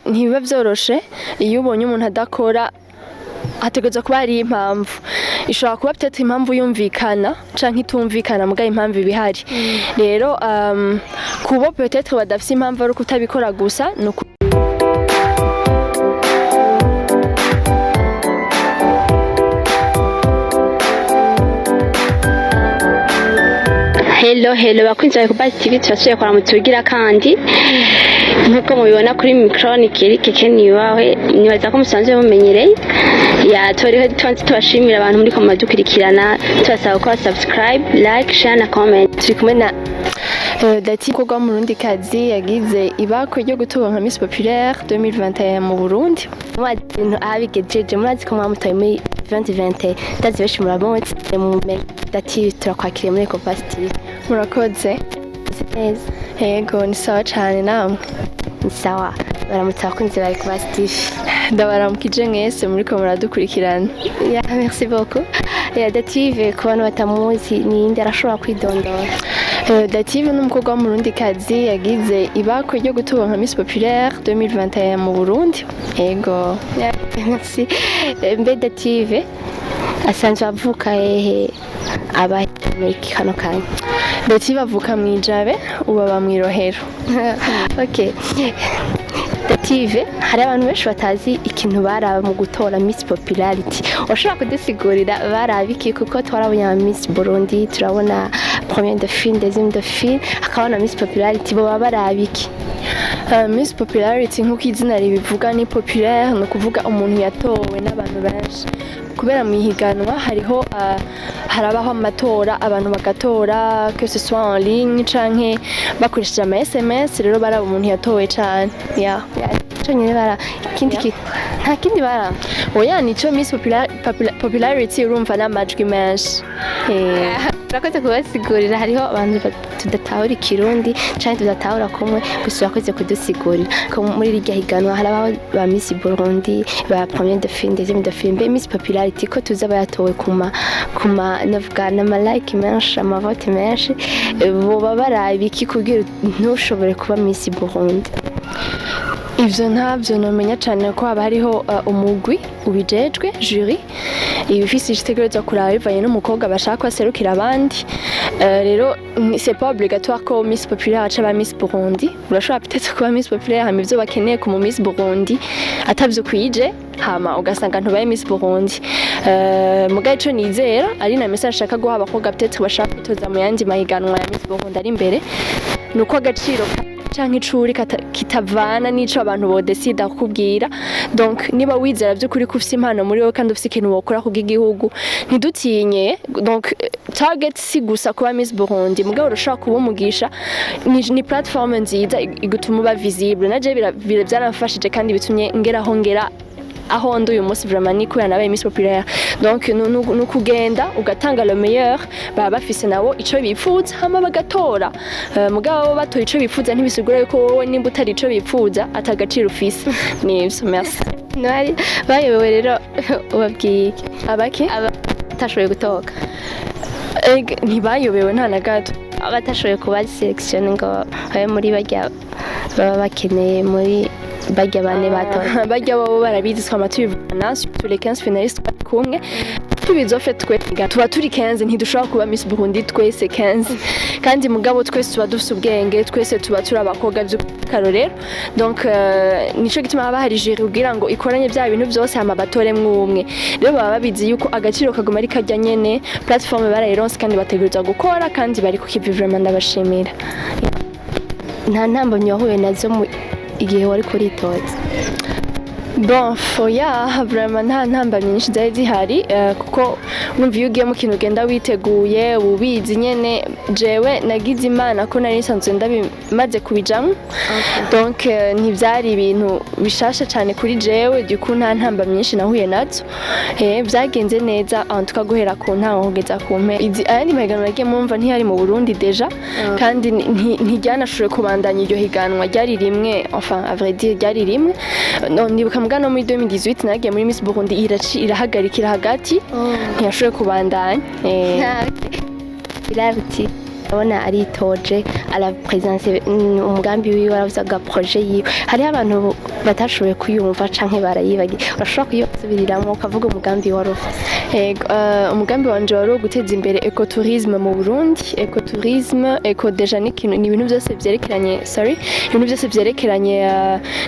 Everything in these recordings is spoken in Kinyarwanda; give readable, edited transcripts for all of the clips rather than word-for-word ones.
ntibiba vyoroshe iyo ubonye umuntu adakora hategerezwa kuba hari impamvu ishobora kuba peut-être impamvu yumvikana canke itumvikana mugaye impamvu ibihari rero kubo peut-être badafise impamvu ari kutabikora gusa nuko Hello bakunzi ba Dative TV turasuye kwa mutugira kandi nkuko mubibona kuri micro keke niwawe nibaza ko musanzwe mumenyereye ya toriho tubashimira abantu muri koma dukurikirana tubasaba gukora subscribe like share na comment turi kumwe na Dative kugwa mu Burundi kazi yagize ibakwe ryo gutora nka Miss Populaire 2021 mu Burundi ibintu abigejeje murazi ko mwamutaye muri 2020 ndazi benshi murabonye mu Dative turakwakiriye muri Compastive murakoze neza yego ni sawa cyane namwe ni sawa baramutse abakunzi bari Compastive ndabaramukije mwese muri ko muradukurikirana ya merci beaucoup ya Dative ku bantu batamuzi ni indi arashobora kwidondora Dative n'umukobwa mu Burundi kazi yagize ibakwe ryo gutora nka Miss Populaire 2021 mu Burundi yego merci mbe Dative asanzwe avuka hehe aba muri kano kanya Dative avuka mwijabe ubaba mwirohero okay Dative hari abantu benshi batazi ikintu baraba mu gutora Miss Popularity ushobora kudusigurira barabiki kuko twarabonye Miss Burundi turabona première de film deuxième de film akabona Miss Popularity bo barabiki Miss Popularity nk'uko izina ribivuga ni populaire no kuvuga umuntu yatowe n'abantu benshi kubera mw'ihiganwa hariho harabaho amatora abantu bagatora que ce soit en ligne canke bakoresheje ama SMS rero baraba umuntu yatowe cyane ya cyonyine bara ikindi nta kindi bara oya nico Miss Popularity urumva n'amajwi menshi urakoze kubasigurira hariho abantu tudatahura ikirundi canke tudatahura kumwe gusa urakoze kudusigurira ko muri iryo higanwa harabaho ba Miss Burundi ba première de film deuxième de film be Miss Popularity ko tuza bayatowe kuma navuga na like menshi amavote menshi bo barabiki kugira ntushobore kuba Miss Burundi ivyo ntabyo nomenya cyane ko haba hariho umugwi ubijejwe jury ibifise igitekerezo kuraba bivanye n'umukobwa bashaka aserukira abandi rero c'est pas obligatoire ko Miss Populaire aca ba Miss Burundi urashobora peut-être kuba Miss Populaire hama ivyo bakeneye ku Miss Burundi atavyo kwije hama ugasanga ntubaye Miss Burundi mugaye ico nizera ari na message ashaka guha abakobwa peut-être bashaka kwitoza mu yandi mahiganwa ya Miss Burundi ari imbere nuko agaciro canke icuri kitavana nico abantu bo decide kukubwira donc niba wizera byo kuri kufise impano muri wowe kandi ufise ikintu wokora ku gihugu ntidutinye donc target si gusa kuba Miss Burundi mugabo urashaka kuba umugisha ni platform nziza igutuma uba visible naje byaramfashije kandi bitumye ngera aho ndo uyu munsi vraiment ni kubera nabaye Miss Populaire donc nukugenda ugatanga le meilleur baba bafise nabo ico bipfuza hama bagatora mugabo batoye ico bipfuza ntibisigura yuko wowe nimba utari ico bipfuza atagaciro ufise nivyo merci nari bayobewe rero ubabwiye abaki abatashoboye gutoka ntibayobewe nta na gato abatashoboye kuba selection ngo babe muri bajya baba bakeneye muri bajya bane batora bajya babo barabizi twama tubivana sur les 15 finalistes kumwe tubizofe twega tuba turi 15 ntidushobora kuba Miss Burundi twese 15 kandi mugabo twese tuba dufite ubwenge twese tuba turi abakobwa by'ukarorero donc nico gituma haba hari jury kugira ngo ikoranye bya bintu byose hama batore mwumwe rero baba babizi yuko agaciro kaguma ari kajya nyene platform barayironse kandi bategereza gukora kandi bari kukiva vraiment ndabashimira nta ntambamye wahuye nazo igihe wari kuritoza bon foya vraiment nta ntambamye nyinshi zari zihari kuko numva iyo ugiye mu kintu ugenda witeguye ubizi nyene jewe nagize imana ko nari nsanzwe ndabimaze kubijamwo donc ntivyari ibintu bishasha cyane kuri jewe duku nta ntambamye nyinshi nahuye nazo byagenze neza tukaguhera ku ntango kugeza ku mpe ayandi mahiganwa yagiye mumva ntiyari mu Burundi deja kandi ntijyanashoboye kubandanya iryo higanwa ryari rimwe enfin à vrai dire ryari rimwe ndibuka mugano muri 2018 nagiye muri Miss Burundi irahagarikira hagati ntiyashoboye kubandanya irabiti abona aritoje arapresence umugambi wiwe aravuga projet yiwe hari abantu batashoboye kuyumva canke barayibagiye urashobora kuyisubiriramwo ukavuga umugambi wari ufise umugambi wanje wari guteza imbere ecotourisme mu Burundi ecotourisme deja ni ibintu byose vyerekeranye ibintu byose vyerekeranye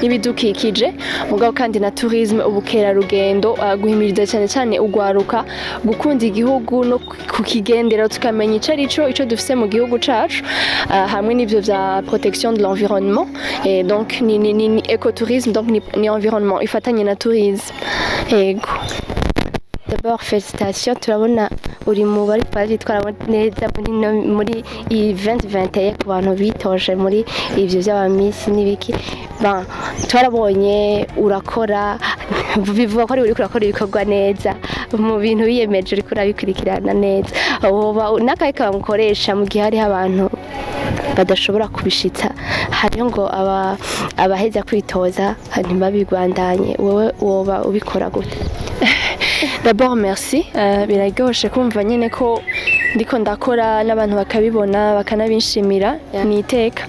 n'ibidukikije mugabo kandi na tourisme ubukerarugendo guhimiriza cyane cyane ugwaruka gukunda igihugu no kukigendera tukamenya ico dufise mu gihugu cacu hamwe n'ivyo vya protection de l'environnement et donc ni ecotourisme donc ni environnement ifatanye na tourisme yego. D'abord félicitations turabona uri mu bari twitwara neza muri 2021 ku bantu bitoje muri ivyo by'abamisi n'ibiki twarabonye urakora bivuga ko uri kurakora ibikorwa neza mu bintu biyemeje uri kurabikurikirana neza n'akaye kamukoresha mu gihe hariho abantu badashobora kubishitsa hariho ngo abaheza kwitoza ntibabigwandanye wowe woba ubikora gute? D'abord merci biragoshe kumva nyene ko ndiko ndakora n'abantu bakabibona bakanabinshimira ni iteka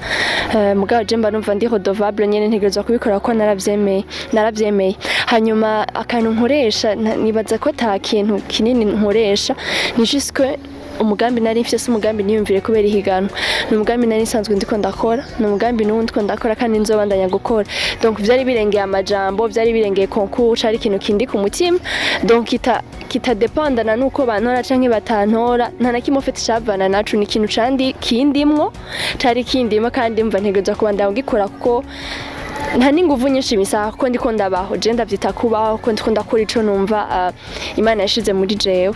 mugabo je mba numva ndi redevable nyene ntegerezwa kubikora ko naravyemeye hanyuma akantu nkoresha nibaza ko ta kintu kinini nkoresha ni juste que umugambi nari mfise umugambi niyumvire kubera ihiganwa ni umugambi nari nsanzwe ndiko ndakora ni umugambi n'undi ndiko ndakora kandi nzobandanya gukora donc vyari birengeye amajambo vyari birengeye concours cari ikintu kindi ku mutima donc kita dependana nuko bantora canke batantora nta na kimwe ufite cavana nacu ni ikintu candi kindimwo cari kindimo kandi mva ntegerezwa kubandanya gukora kuko nta n'inguvu nyinshi bisaba kuko ndiko ndabaho je ndavyita kubaho kuko ndiko ndakora ico numva Imana yashize muri jewe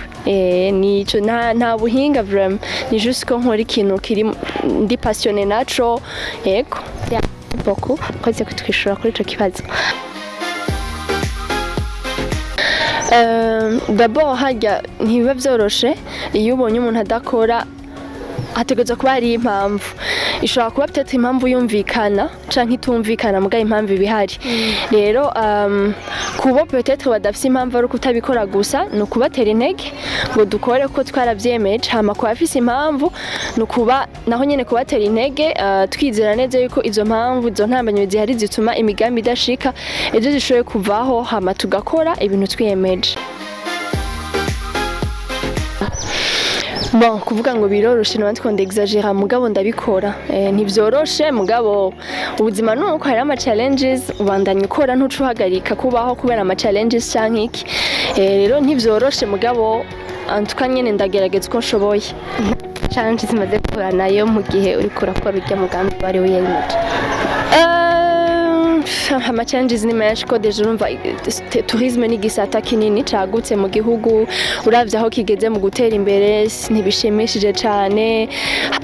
nico nta buhinga vraiment ni juste ko nkora ikintu kiri ndi passionné naco yego beaucoup koze kutwishura kuri ico kibazo. D'abord harya ntibiba vyoroshe iyo ubonye umuntu adakora hategerezwa kuba hari impamvu ishobora kuba peut-être impamvu yumvikana canke itumvikana mugaye impamvu ibihari rero kubo peut-être badafise impamvu ari kutabikora gusa no kubatera intege ngo dukore ko twaravyemeje hama ko afise impamvu no kuba naho nyene kubatera intege twizera neza yuko izo mpamvu izo ntambanyo zihari zituma imigambi idashika ejo zishoboye kuvaho hama tugakora ibintu twiyemeje. Bon kuvuga ngo biroroshe no ndiko ndexagera mugabo ndabikora ntivyoroshe mugabo ubuzima nuko hari ama challenges ubandanya ukora ntucuhagarika kubaho kubera ama challenges canke iki rero ntivyoroshe mugabo antuka nyene ndagerageza uko nshoboye. Challenges zimaze gukora nayo mu gihe uri kurakora urya mugambi bari wiyemeje? Ama challenges ni menshi ko deje urumva tourisme ni gisata kinini cagutse mu gihugu uravye aho kigeze mu gutera imbere ntibishimishije cane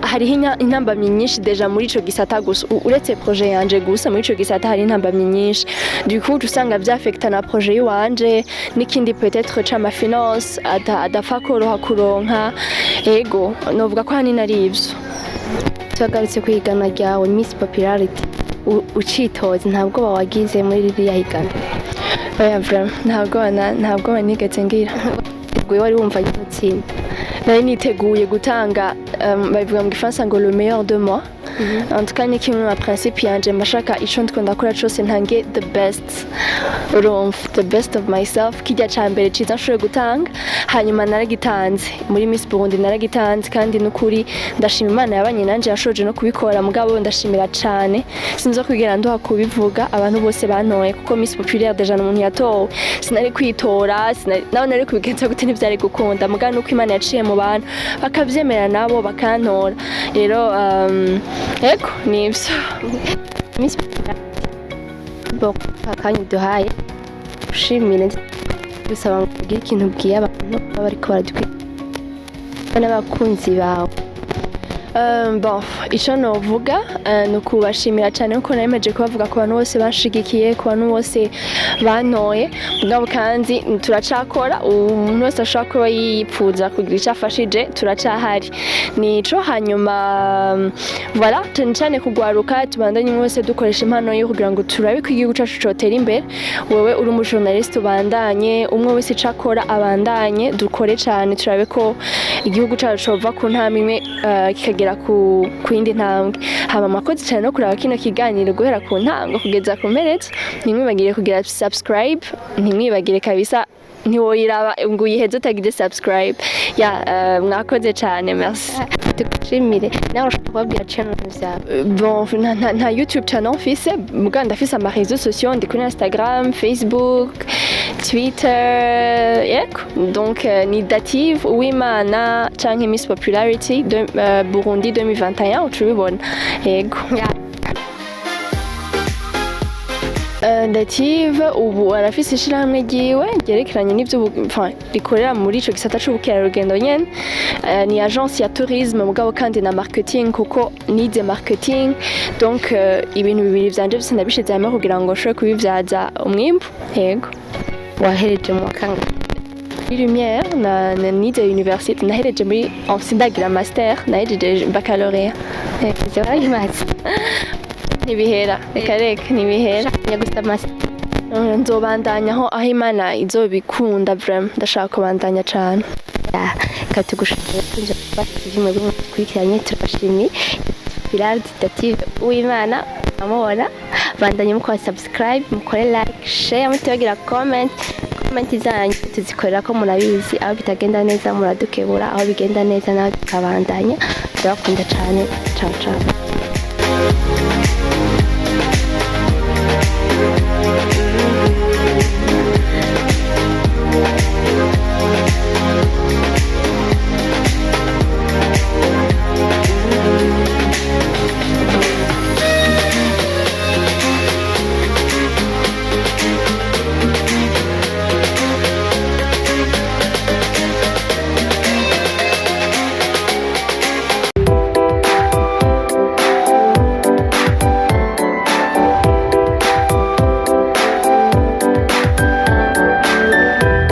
hari intambamyi nyinshi deja muri ico gisata gusa uretse projet yanje gusa muri ico gisata hari intambamyi nyinshi du coup usanga vyafecta na projet yiwanje n'ikindi peut-être c'ama finance adafa koroha kuronka ego novuga ko hani nari ivyo. Tugarutse kwihiganwa ryawe Miss Popularity ucitoza ntabwo bawagize muri ririya higanwa? Oya vraiment ntabwo banigeze ngira. Ubwo wari wumva gutsinda? Nari niteguye gutanga bavuga mu gifaransa ngo le meilleur de moi. En tout cas ni kimwe mu principe yanje mbashaka ico ndiko ndakora cose ntange the best the best of myself kijya cambere ciza nshoboye gutanga hanyuma naragitanze muri Miss Burundi naragitanze kandi nukuri ndashima Imana yabanye nanje yashoje no kubikora mugabo ndashimira cane sinzo kwigera nduha kubivuga abantu bose bantoye kuko Miss Populaire deja n'umuntu yatowe sinari kwitora naho nari kubigenza gute ntivyari gukunda mugabo nuko Imana yaciye mu bantu bakavyemera nabo bakantora rero ego nivyo. Miss akanya duhaye ushimire gusaba kugira ikintu bwiye abantu bariko baradukwiye n'abakunzi bawe. Bon ico novuga no kubashimira cyane uko nayemeje kubavuga ku bantu bose bashigikiye ku bantu bose bantoye mugabo kandi turacakora umuntu wese ashaka kuba yipfuza kugira icyo afashije turacahari nico hanyuma voilà cyane kugwaruka tubandanye wese dukoresha impano yo kugira ngo turabe ko igihugu cacu cotera imbere wewe uri mu journalist ubandanye umwe wese cakora abandanye dukore cyane turabe ko igihugu cacu cova ku ntambwe imwe kikagera kugera ku yindi ntambwe. Haba amakozi cyane no kuraba kino kiganiro guhera ku ntango kugeza ku mperezo. Ntimwibagire kugira subscribe, ntimwibagire kabisa ntiwoyiraba ngo uyiheze utagize subscribe. Mwakoze cyane, merci. Tugushimire. Nawe urashobora kubabwira channel zawe? Bon, nta YouTube channel mfise, muga ndafise ama réseaux sociaux, ndi kuri Instagram, Facebook, Twitter, yego. Donc ni Dative UWIMANA canke Miss Popularity Burundi 2021 ucubibona. Yego. Dative ubu arafise ishirahamwe ryiwe ryerekeranye n'ivyo rikorera muri ico gisata c'ubukerarugendo nyene. Ni agence ya tourisme mugabo kandi na marketing kuko nize marketing, donc ibintu bibiri vyanje byose ndabishize hamwe kugira ngo nshobore kubivyaza umwimbu. Yego. Wahereje mu kangahe? Lumière nize université, nahereje muri sindagira master, nahejeje baccalauréat. Ivyo Ntibihera, reka ntibihera. Gusa master nzobandanya aho Imana izobikunda, vraiment ndashaka kubandanya cyane. Katugushimira kunje kubafasha mu bimwe twikiranye, turabashimiye. Dative UWIMANA amubona, bandanye mukora subscribe, mukore like, share, mutibagira comment zanyu tuzikorera ko murabizi, aho bitagenda neza muradukebura, aho bigenda neza naho tukabandanya. Turabakunda cyane. Ciao ciao.